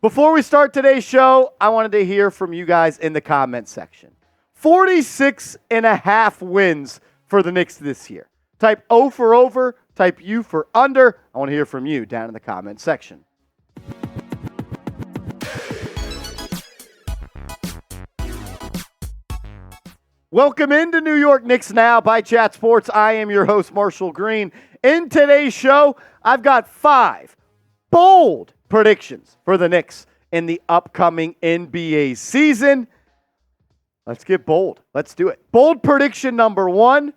Before we start today's show, I wanted to hear from you guys in the comment section. 46.5 wins for the Knicks this year. Type O for over, type U for under. I want to hear from you down in the comment section. Welcome into New York Knicks Now by Chat Sports. I am your host, Marshall Green. In today's show, I've got 5 bold predictions for the Knicks in the upcoming NBA season. Let's get bold. Let's do it. Bold prediction number 1,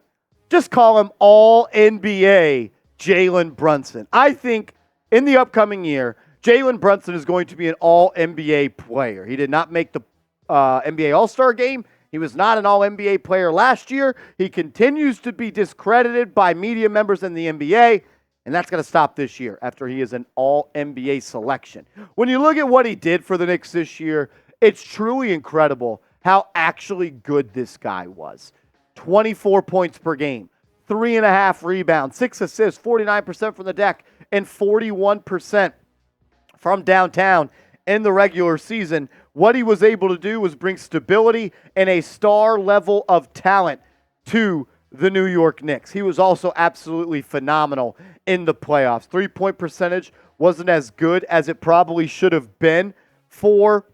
just call him All-NBA Jalen Brunson. I think in the upcoming year, Jalen Brunson is going to be an All-NBA player. He did not make the NBA All-Star game. He was not an All-NBA player last year. He continues to be discredited by media members in the NBA. And that's going to stop this year after he is an All-NBA selection. When you look at what he did for the Knicks this year, it's truly incredible how actually good this guy was. 24 points per game, 3.5 rebounds, 6 assists, 49% from the deck, and 41% from downtown in the regular season. What he was able to do was bring stability and a star level of talent to the New York Knicks. He was also absolutely phenomenal in the playoffs. 3-point percentage wasn't as good as it probably should have been for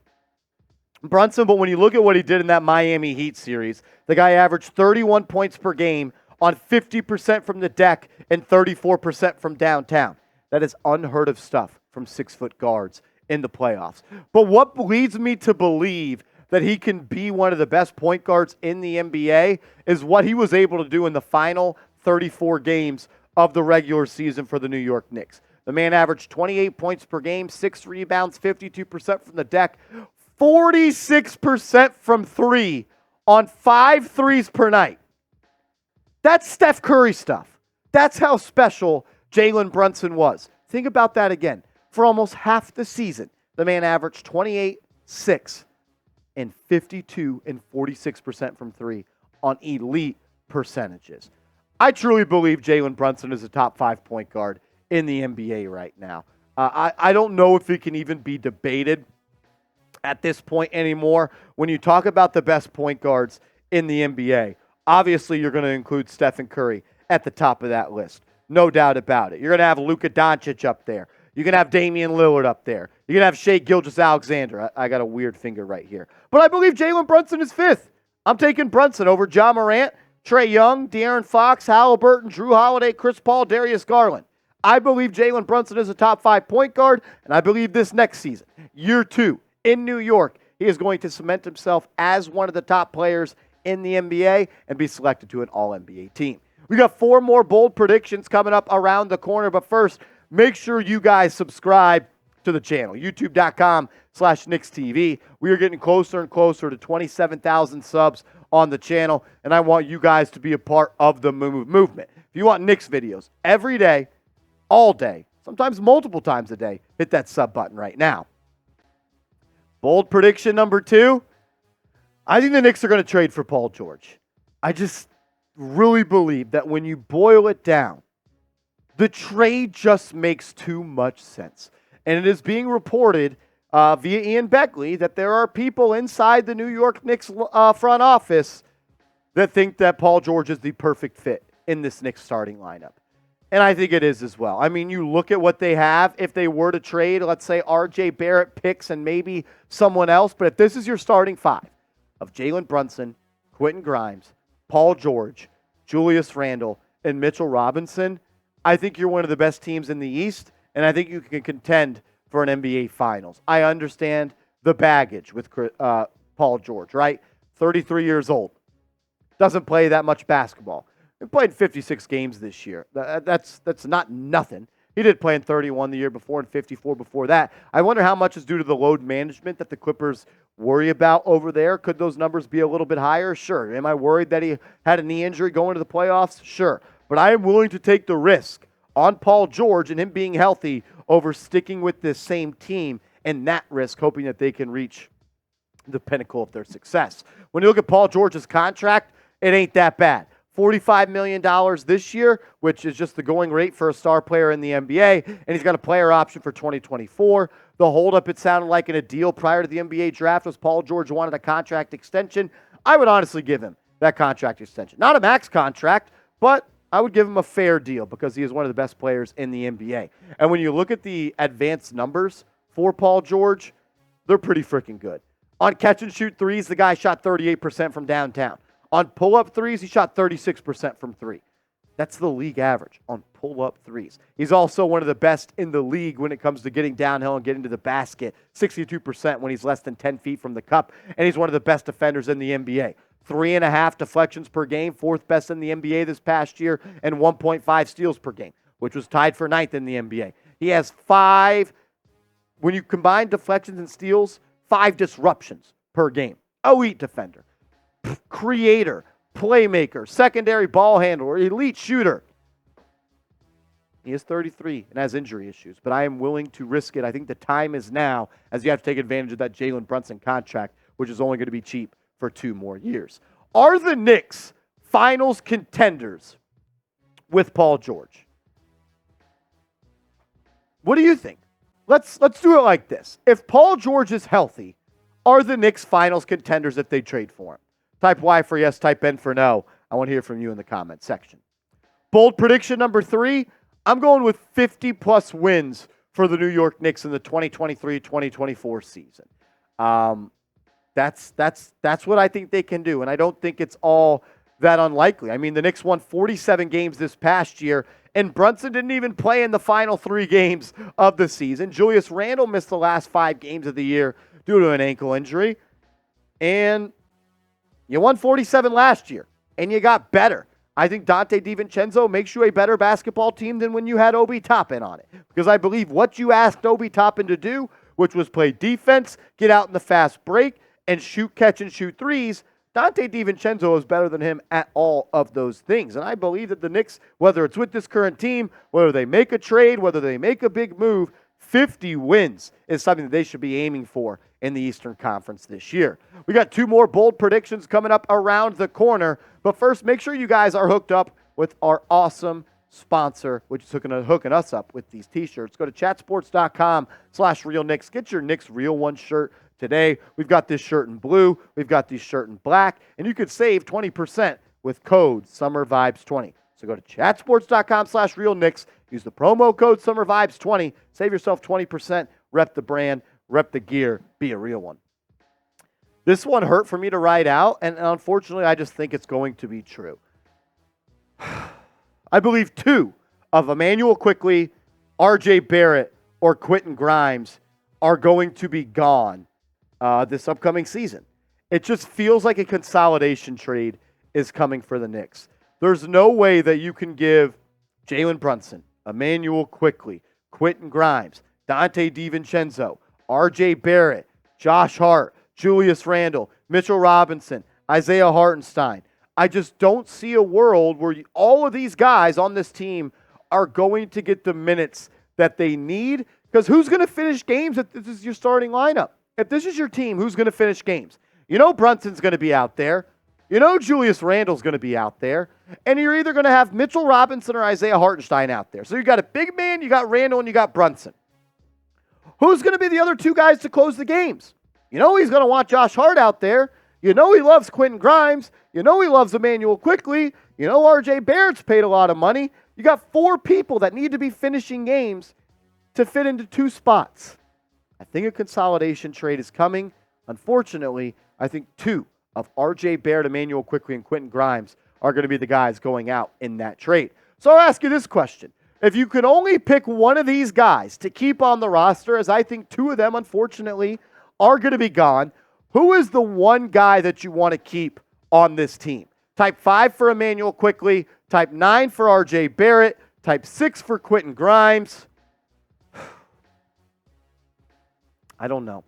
Brunson, but when you look at what he did in that Miami Heat series, the guy averaged 31 points per game on 50% from the deck and 34% from downtown. That is unheard of stuff from 6-foot guards in the playoffs. But what leads me to believe that he can be one of the best point guards in the NBA is what he was able to do in the final 34 games of the regular season for the New York Knicks. The man averaged 28 points per game, 6 rebounds, 52% from the deck, 46% from 3 on 5 threes per night. That's Steph Curry stuff. That's how special Jalen Brunson was. Think about that again. For almost half the season, the man averaged 28, 6, and 52 and 46% from 3 on elite percentages. I truly believe Jalen Brunson is a top 5 point guard in the NBA right now. I don't know if it can even be debated at this point anymore. When you talk about the best point guards in the NBA, obviously you're going to include Stephen Curry at the top of that list. No doubt about it. You're going to have Luka Doncic up there. You're going to have Damian Lillard up there. You're going to have Shai Gilgeous-Alexander. I got a weird finger right here. But I believe Jalen Brunson is 5th. I'm taking Brunson over Ja Morant, Trae Young, De'Aaron Fox, Halliburton, Drew Holiday, Chris Paul, Darius Garland. I believe Jalen Brunson is a top 5 point guard, and I believe this next season, year 2, in New York, he is going to cement himself as one of the top players in the NBA and be selected to an All-NBA team. We got 4 more bold predictions coming up around the corner, but first, make sure you guys subscribe to the channel, youtube.com/KnicksTV. We are getting closer and closer to 27,000 subs on the channel, and I want you guys to be a part of the movement. If you want Knicks videos every day, all day, sometimes multiple times a day, hit that sub button right now. Bold prediction number 2, I think the Knicks are going to trade for Paul George. I just really believe that when you boil it down, the trade just makes too much sense. And it is being reported via Ian Beckley that there are people inside the New York Knicks front office that think that Paul George is the perfect fit in this Knicks starting lineup. And I think it is as well. I mean, you look at what they have. If they were to trade, let's say RJ Barrett picks and maybe someone else, but if this is your starting 5 of Jalen Brunson, Quentin Grimes, Paul George, Julius Randle, and Mitchell Robinson, I think you're one of the best teams in the East, and I think you can contend for an NBA Finals. I understand the baggage with Paul George, right? 33 years old. Doesn't play that much basketball. He played 56 games this year. That's not nothing. He did play in 31 the year before and 54 before that. I wonder how much is due to the load management that the Clippers worry about over there. Could those numbers be a little bit higher? Sure. Am I worried that he had a knee injury going to the playoffs? Sure. But I am willing to take the risk on Paul George and him being healthy over sticking with this same team and that risk, hoping that they can reach the pinnacle of their success. When you look at Paul George's contract, it ain't that bad. $45 million this year, which is just the going rate for a star player in the NBA, and he's got a player option for 2024. The holdup, it sounded like in a deal prior to the NBA draft, was Paul George wanted a contract extension. I would honestly give him that contract extension. Not a max contract, but I would give him a fair deal because he is one of the best players in the NBA. And when you look at the advanced numbers for Paul George, they're pretty freaking good. On catch-and-shoot threes, the guy shot 38% from downtown. On pull-up threes, he shot 36% from three. That's the league average on pull-up threes. He's also one of the best in the league when it comes to getting downhill and getting to the basket, 62% when he's less than 10 feet from the cup, and he's one of the best defenders in the NBA. 3.5 deflections per game, fourth best in the NBA this past year, and 1.5 steals per game, which was tied for ninth in the NBA. He has 5, when you combine deflections and steals, 5 disruptions per game. Elite defender, creator, playmaker, secondary ball handler, elite shooter. He is 33 and has injury issues, but I am willing to risk it. I think the time is now, as you have to take advantage of that Jalen Brunson contract, which is only going to be cheap for 2 more years. Are the Knicks finals contenders with Paul George? What do you think? Let's do it like this. If Paul George is healthy, are the Knicks finals contenders if they trade for him? Type Y for yes, type N for no. I want to hear from you in the comment section. Bold prediction number 3, I'm going with 50-plus wins for the New York Knicks in the 2023-2024 season. That's what I think they can do, and I don't think it's all that unlikely. I mean, the Knicks won 47 games this past year, and Brunson didn't even play in the final 3 games of the season. Julius Randle missed the last 5 games of the year due to an ankle injury, and you won 47 last year, and you got better. I think Dante DiVincenzo makes you a better basketball team than when you had Obi Toppin on it, because I believe what you asked Obi Toppin to do, which was play defense, get out in the fast break, and shoot, catch, and shoot threes, Dante DiVincenzo is better than him at all of those things. And I believe that the Knicks, whether it's with this current team, whether they make a trade, whether they make a big move, 50 wins is something that they should be aiming for in the Eastern Conference this year. We got 2 more bold predictions coming up around the corner. But first, make sure you guys are hooked up with our awesome sponsor, which is hooking us up with these t-shirts. Go to chatsports.com/realknicks. Get your Knicks Real One shirt today. We've got this shirt in blue. We've got this shirt in black. And you could save 20% with code SummerVibes20. So go to chatsports.com/realknicks. Use the promo code SummerVibes20. Save yourself 20%. Rep the brand. Rep the gear. Be a real one. This one hurt for me to write out, and unfortunately, I just think it's going to be true. I believe 2 of Emmanuel Quickley, RJ Barrett, or Quentin Grimes are going to be gone this upcoming season. It just feels like a consolidation trade is coming for the Knicks. There's no way that you can give Jalen Brunson, Emmanuel Quickley, Quentin Grimes, Dante DiVincenzo, RJ Barrett, Josh Hart, Julius Randle, Mitchell Robinson, Isaiah Hartenstein. I just don't see a world where all of these guys on this team are going to get the minutes that they need, because who's going to finish games if this is your starting lineup? If this is your team, who's going to finish games? You know Brunson's going to be out there. You know Julius Randle's going to be out there. And you're either going to have Mitchell Robinson or Isaiah Hartenstein out there. So you got a big man, you got Randle, and you got Brunson. Who's going to be the other 2 guys to close the games? You know he's going to want Josh Hart out there. You know he loves Quentin Grimes. You know he loves Emmanuel Quickley. You know RJ Barrett's paid a lot of money. You got 4 people that need to be finishing games to fit into 2 spots. I think a consolidation trade is coming. Unfortunately, I think 2 of RJ Barrett, Emmanuel Quickley, and Quentin Grimes are going to be the guys going out in that trade. So I'll ask you this question. If you could only pick one of these guys to keep on the roster, as I think 2 of them, unfortunately, are going to be gone, who is the one guy that you want to keep on this team? Type 5 for Emmanuel Quickley, type 9 for RJ Barrett, type 6 for Quentin Grimes. I don't know.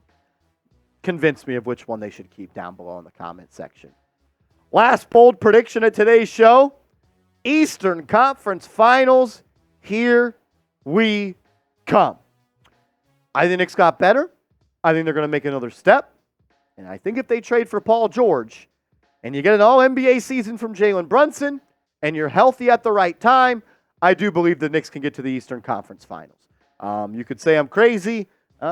Convince me of which one they should keep down below in the comment section. Last bold prediction of today's show, Eastern Conference Finals, here we come. I think Knicks got better. I think they're going to make another step. And I think if they trade for Paul George and you get an all-NBA season from Jalen Brunson and you're healthy at the right time, I do believe the Knicks can get to the Eastern Conference Finals. You could say I'm crazy.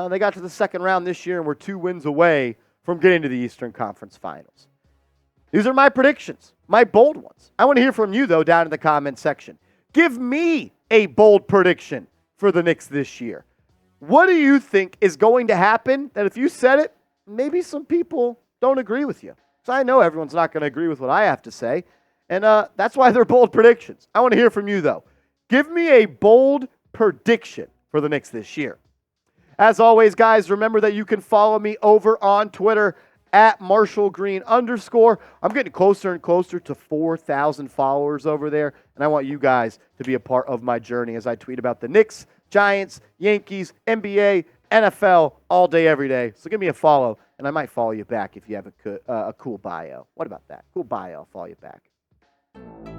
They got to the second round this year and were 2 wins away from getting to the Eastern Conference Finals. These are my predictions, my bold ones. I want to hear from you, though, down in the comment section. Give me a bold prediction for the Knicks this year. What do you think is going to happen that if you said it, maybe some people don't agree with you? So I know everyone's not going to agree with what I have to say, and that's why they're bold predictions. I want to hear from you, though. Give me a bold prediction for the Knicks this year. As always, guys, remember that you can follow me over on Twitter at @MarshallGreen_. I'm getting closer and closer to 4,000 followers over there, and I want you guys to be a part of my journey as I tweet about the Knicks, Giants, Yankees, NBA, NFL all day, every day. So give me a follow, and I might follow you back if you have a cool bio. What about that? Cool bio, I'll follow you back.